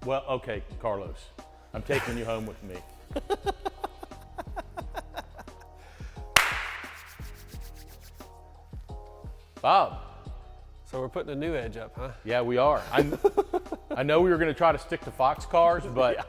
Well, okay, Carlos, I'm taking you home with me. Bob. So we're putting a new edge up, huh? Yeah, we are. I know we were going to try to stick to Fox cars, but yeah.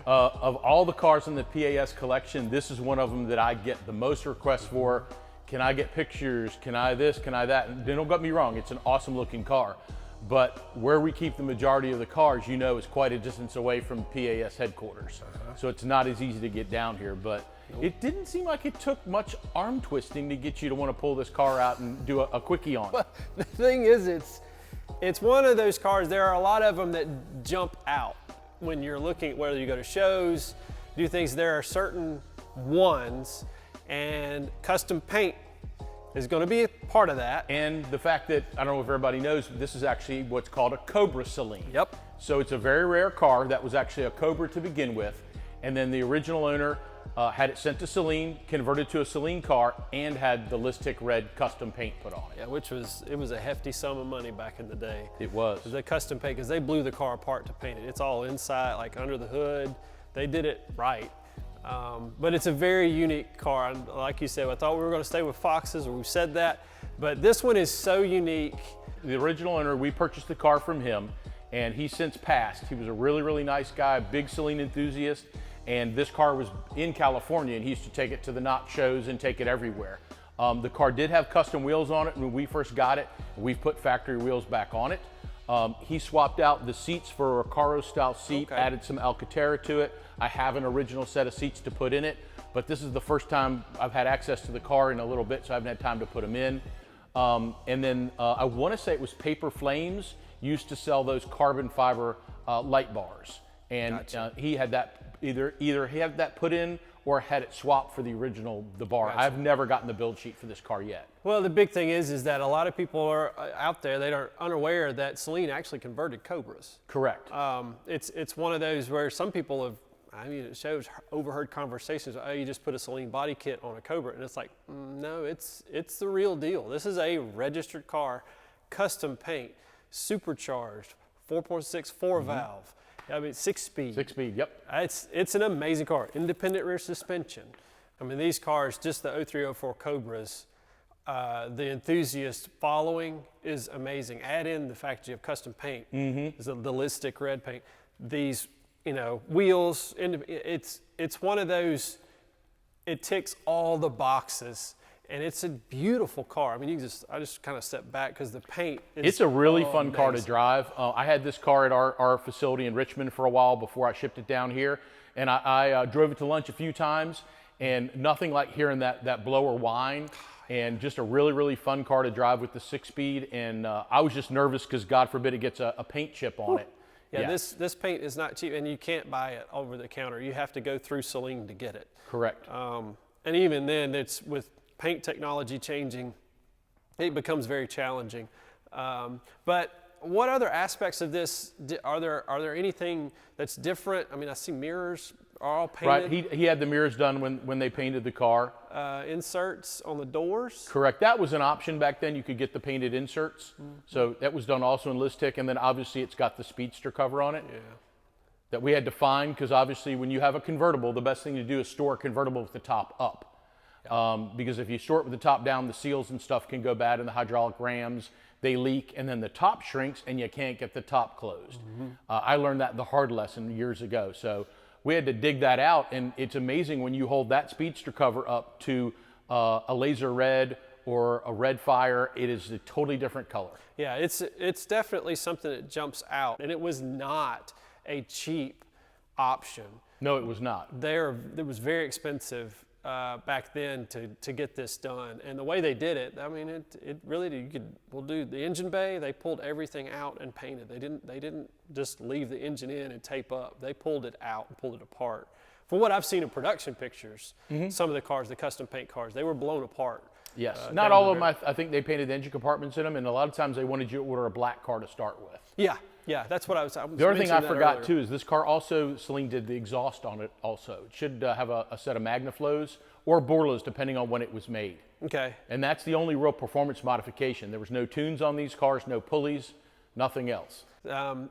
Of all the cars in the PAS collection, this is one of them that I get the most requests for. Can I get pictures? Can I this? Can I that? And don't get me wrong, it's an awesome looking car. But where we keep the majority of the cars, you know, is quite a distance away from PAS headquarters. So it's not as easy to get down here. But it didn't seem like it took much arm twisting to get you to want to pull this car out and do a quickie on. Well, the thing is, it's one of those cars, there are a lot of them that jump out when you're looking at whether you go to shows, do things. There are certain ones, and custom paint is going to be a part of that. And the fact that, I don't know if everybody knows, this is actually what's called a Cobra Saleen. Yep. So it's a very rare car that was actually a Cobra to begin with. And then the original owner had it sent to Saleen, converted to a Saleen car, and had the Lizstick red custom paint put on it. Yeah, it was a hefty sum of money back in the day. It was. The custom paint, because they blew the car apart to paint it. It's all inside, like under the hood. They did it right. But it's a very unique car. And like you said, I thought we were going to stay with Foxes, or we've said that, but this one is so unique. The original owner, we purchased the car from him, and he's since passed. He was a really, really nice guy, big Saleen enthusiast, and this car was in California, and he used to take it to the NOT shows and take it everywhere. The car did have custom wheels on it when we first got it. We've put factory wheels back on it. He swapped out the seats for a Recaro style seat, added some Alcantara to it. I have an original set of seats to put in it, but this is the first time I've had access to the car in a little bit, so I haven't had time to put them in. And then I want to say it was Paper Flames used to sell those carbon fiber light bars. And Gotcha. He had that, either he had that put in or had it swapped for the original, the bar. Gotcha. I've never gotten the build sheet for this car yet. Well, the big thing is that a lot of people are out there, they are unaware that Saleen actually converted Cobras. Correct. It's one of those where some people have, I mean, it shows overheard conversations. Oh, you just put a Saleen body kit on a Cobra, and it's like, no, it's the real deal. This is a registered car, custom paint, supercharged, 4.6 4-valve. I mean, 6-speed. 6-speed, yep. It's an amazing car. Independent rear suspension. I mean, these cars, just the 0304 Cobras, the enthusiast following is amazing. Add in the fact that you have custom paint, the Lizstick red paint. These, you know, wheels. It's one of those. It ticks all the boxes, and it's a beautiful car. I mean, I just kind of step back because the paint is It's a really fun amazing. car to drive. I had this car at our facility in Richmond for a while before I shipped it down here, and I drove it to lunch a few times, and nothing like hearing that blower whine. And just a really, really fun car to drive with the 6-speed. And I was just nervous because God forbid it gets a paint chip on it. Yeah, this paint is not cheap, and you can't buy it over the counter. You have to go through Saleen to get it. Correct. And even then, it's with paint technology changing, it becomes very challenging. But what other aspects of this are there anything that's different? I mean, I see mirrors are all painted. Right. He had the mirrors done when they painted the car. Inserts on the doors. Correct. That was an option back then. You could get the painted inserts. So that was done also in Lizstick, and then obviously it's got the Speedster cover on it. Yeah. That we had to find, because obviously when you have a convertible, the best thing to do is store a convertible with the top up. Because if you store it with the top down, the seals and stuff can go bad in the hydraulic rams. They leak, and then the top shrinks, and you can't get the top closed. I learned that the hard lesson years ago. So we had to dig that out, and it's amazing when you hold that Speedster cover up to a laser red or a red fire, it is a totally different color. Yeah, it's definitely something that jumps out, and it was not a cheap option. No, it was not. It was very expensive back then to get this done, and the way they did it, I mean, it really did. We'll do the engine bay. They pulled everything out and painted. They didn't just leave the engine in and tape up. They pulled it out and pulled it apart. From what I've seen in production pictures, some of the cars, the custom paint cars, they were blown apart. Yes, not all of them. I think they painted engine compartments in them, and a lot of times they wanted you to order a black car to start with. Yeah, that's what I was The other thing I forgot earlier. too is this car also, Saleen did the exhaust on it also. It should have a set of MagnaFlows or Borlas depending on when it was made. Okay. And that's the only real performance modification. There was no tunes on these cars, no pulleys. nothing else.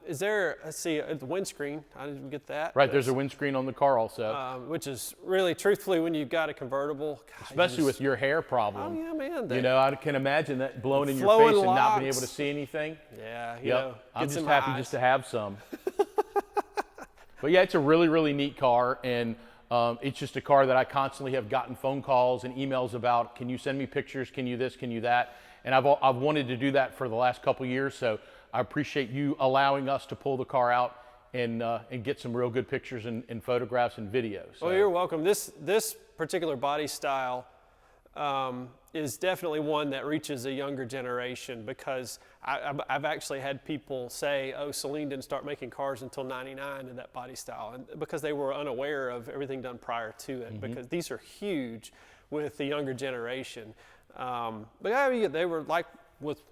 Is there, let's see, the windscreen, I didn't get that. Right, there's a windscreen on the car also. Which is really, truthfully, when you've got a convertible. God, especially with your hair problem. Oh yeah, man. You know, I can imagine that blowing in your face and not being able to see anything. Yeah, you Yep. know, I'm just happy just to have some. But yeah, it's a really, really neat car, and it's just a car that I constantly have gotten phone calls and emails about. Can you send me pictures? Can you this? Can you that? And I've wanted to do that for the last couple years, so I appreciate you allowing us to pull the car out and get some real good pictures and photographs and videos. So. Well, you're welcome. This particular body style is definitely one that reaches a younger generation, because I've actually had people say, oh, Saleen didn't start making cars until '99 in that body style, and because they were unaware of everything done prior to it, because these are huge with the younger generation. But yeah, they were like with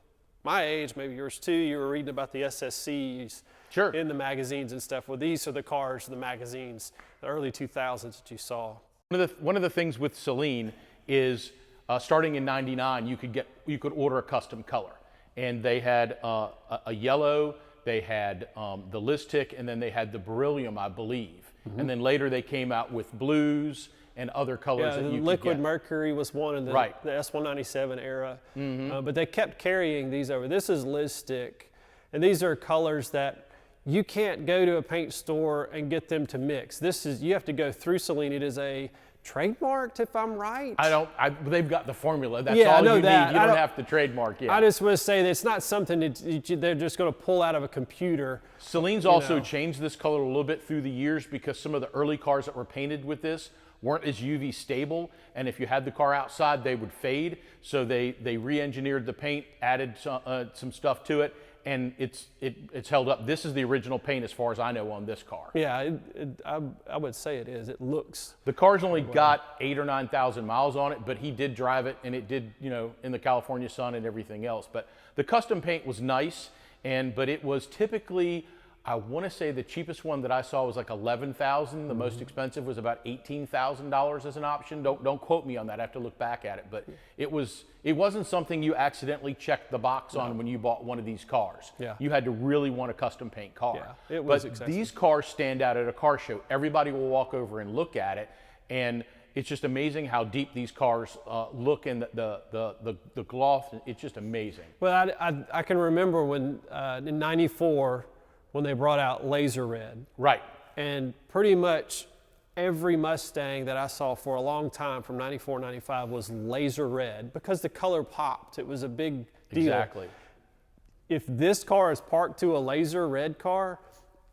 my age, maybe yours too, you were reading about the SSCs Sure. in the magazines and stuff. Well, these are the cars, the magazines, the early 2000s that you saw. One of the things with Saleen is starting in '99, you could order a custom color, and they had a yellow, they had the Lizstick, and then they had the beryllium, I believe. And then later they came out with blues and other colors that you could get. Liquid Mercury was one in the S197 era, but they kept carrying these over. This is Lizstick, and these are colors that you can't go to a paint store and get them to mix. You have to go through Saleen. It is a trademarked, if I'm right. They've got the formula. That's Yeah, all I know you that. need. You don't have to trademark. Yeah. I just want to say that it's not something that they're just going to pull out of a computer. Saleen's also changed this color a little bit through the years, because some of the early cars that were painted with this weren't as UV stable, and if you had the car outside, they would fade. So they re-engineered the paint, added some stuff to it, and it's held up. This is the original paint as far as I know on this car. Yeah, I would say it is. It looks. The car's only got 8,000 or 9,000 miles on it, but he did drive it, and it did, in the California sun and everything else. But the custom paint was nice, but it was typically, I want to say the cheapest one that I saw was like $11,000. The most expensive was about $18,000 as an option. Don't quote me on that. I have to look back at it. But it wasn't something you accidentally checked the box on when you bought one of these cars. Yeah. You had to really want a custom paint car. Yeah, it was but expensive. These cars stand out at a car show. Everybody will walk over and look at it, and it's just amazing how deep these cars look, and the gloss. It's just amazing. Well, I can remember when in '94. When they brought out laser red. Right. And pretty much every Mustang that I saw for a long time from '94, '95 was laser red, because the color popped. It was a big deal. Exactly. If this car is parked to a laser red car,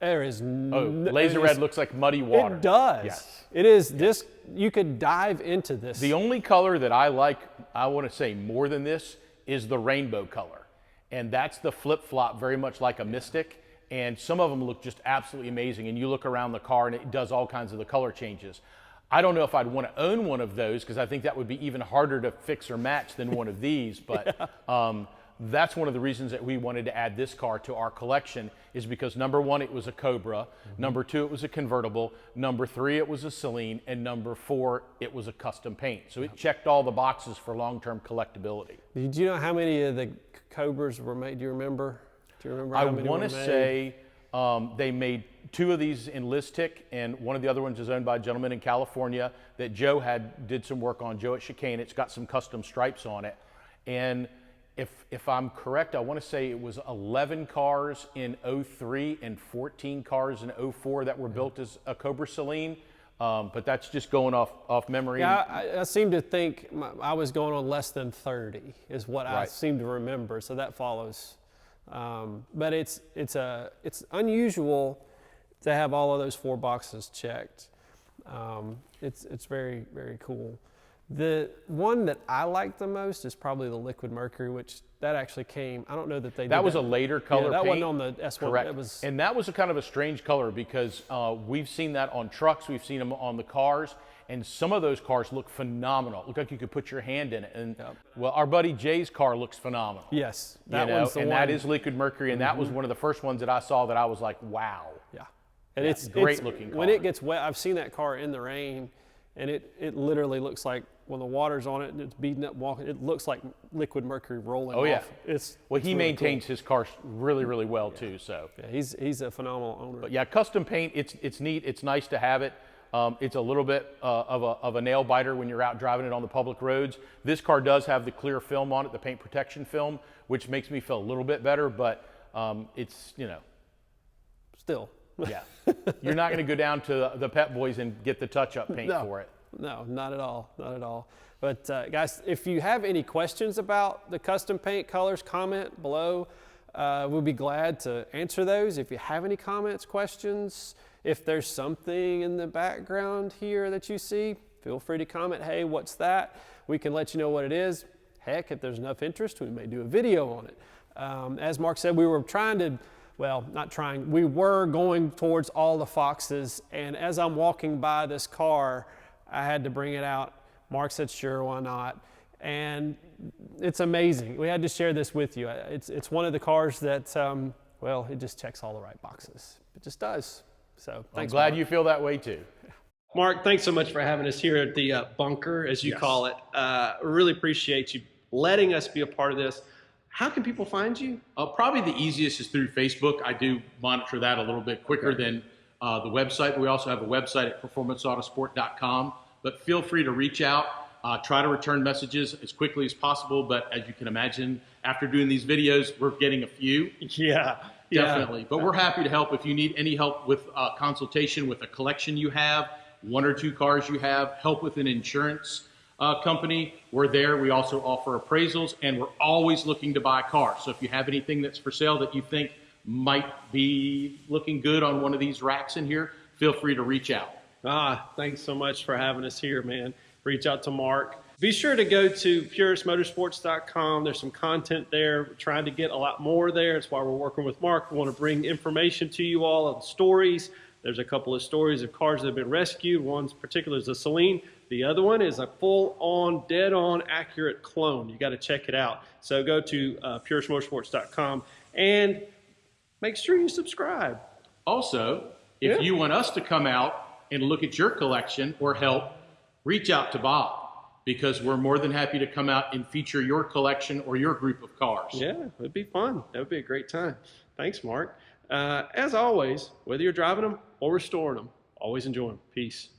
there is laser red looks like muddy water. It does. Yes. It is this, you could dive into this. The only color that I like, I want to say more than this, is the rainbow color. And that's the flip-flop, very much like a Mystic. And some of them look just absolutely amazing. And you look around the car and it does all kinds of the color changes. I don't know if I'd want to own one of those, because I think that would be even harder to fix or match than one of these. But that's one of the reasons that we wanted to add this car to our collection, is because number one, it was a Cobra. Number two, it was a convertible. Number three, it was a Saleen. And number four, it was a custom paint. So it checked all the boxes for long-term collectability. Did you know how many of the Cobras were made? Do you remember? Do you remember how many I want to say they made 2 of these in Lizstick, and one of the other ones is owned by a gentleman in California that Joe did some work on, Joe at Chicane. It's got some custom stripes on it. And if I'm correct, I want to say it was 11 cars in '03 and 14 cars in '04 that were built as a Cobra Saleen. But that's just going off memory. Yeah, I seem to think I was going on less than 30 is what I seem to remember. So that follows. But it's unusual to have all of those 4 boxes checked. It's very, very cool. The one that I like the most is probably the Liquid Mercury, which that actually came. I don't know that they did that was a later color that paint. wasn't on the S1. Correct. And that was a kind of a strange color, because we've seen that on trucks, we've seen them on the cars, and some of those cars look phenomenal. Look like you could put your hand in it. And well, our buddy Jay's car looks phenomenal. Yes, that one's the one. That is Liquid Mercury, and that was one of the first ones that I saw that I was like, wow. Yeah, and it's great looking car. When it gets wet, I've seen that car in the rain, and it literally looks like when the water's on it and it's beating up walking, it looks like liquid mercury rolling off. Oh yeah. It's he really maintains cool. his car really, really well too. So. Yeah, he's a phenomenal owner. But yeah, custom paint, it's neat. It's nice to have it. It's a little bit of a nail biter when you're out driving it on the public roads. This car does have the clear film on it, the paint protection film, which makes me feel a little bit better, but it's, you know. Still. Yeah. You're not going to go down to the Pep Boys and get the touch-up paint for it. No, not at all, not at all. But guys, if you have any questions about the custom paint colors, comment below. We'll be glad to answer those. If you have any comments, questions, if there's something in the background here that you see, feel free to comment, hey, what's that? We can let you know what it is. Heck, if there's enough interest, we may do a video on it. As Mark said, we were trying to, well, not trying, we were going towards all the Foxes, and as I'm walking by this car, I had to bring it out. Mark said, sure, why not? And it's amazing. We had to share this with you. It's one of the cars that, well, it just checks all the right boxes. It just does. So thanks, I'm glad Mark. you feel that way too. Mark, thanks so much for having us here at the bunker, as you call it. Really appreciate you letting us be a part of this. How can people find you? Probably the easiest is through Facebook. I do monitor that a little bit quicker than the website. But we also have a website at performanceautosport.com. But feel free to reach out. Try to return messages as quickly as possible. But as you can imagine, after doing these videos, we're getting a few. Yeah. Definitely. But we're happy to help. If you need any help with consultation with a collection you have, 1 or 2 cars you have, help with an insurance company, we're there. We also offer appraisals, and we're always looking to buy cars. So if you have anything that's for sale that you think might be looking good on one of these racks in here, feel free to reach out. Thanks so much for having us here, man. Reach out to Mark. Be sure to go to puristmotorsports.com. There's some content there. We're trying to get a lot more there. That's why we're working with Mark. We want to bring information to you all of stories. There's a couple of stories of cars that have been rescued. One particular is a Saleen. The other one is a full-on, dead-on, accurate clone. You got to check it out. So go to puristmotorsports.com and make sure you subscribe. Also, if you want us to come out and look at your collection or help, reach out to Bob, because we're more than happy to come out and feature your collection or your group of cars. Yeah, it'd be fun. That would be a great time. Thanks, Mark. As always, whether you're driving them or restoring them, always enjoy them. Peace.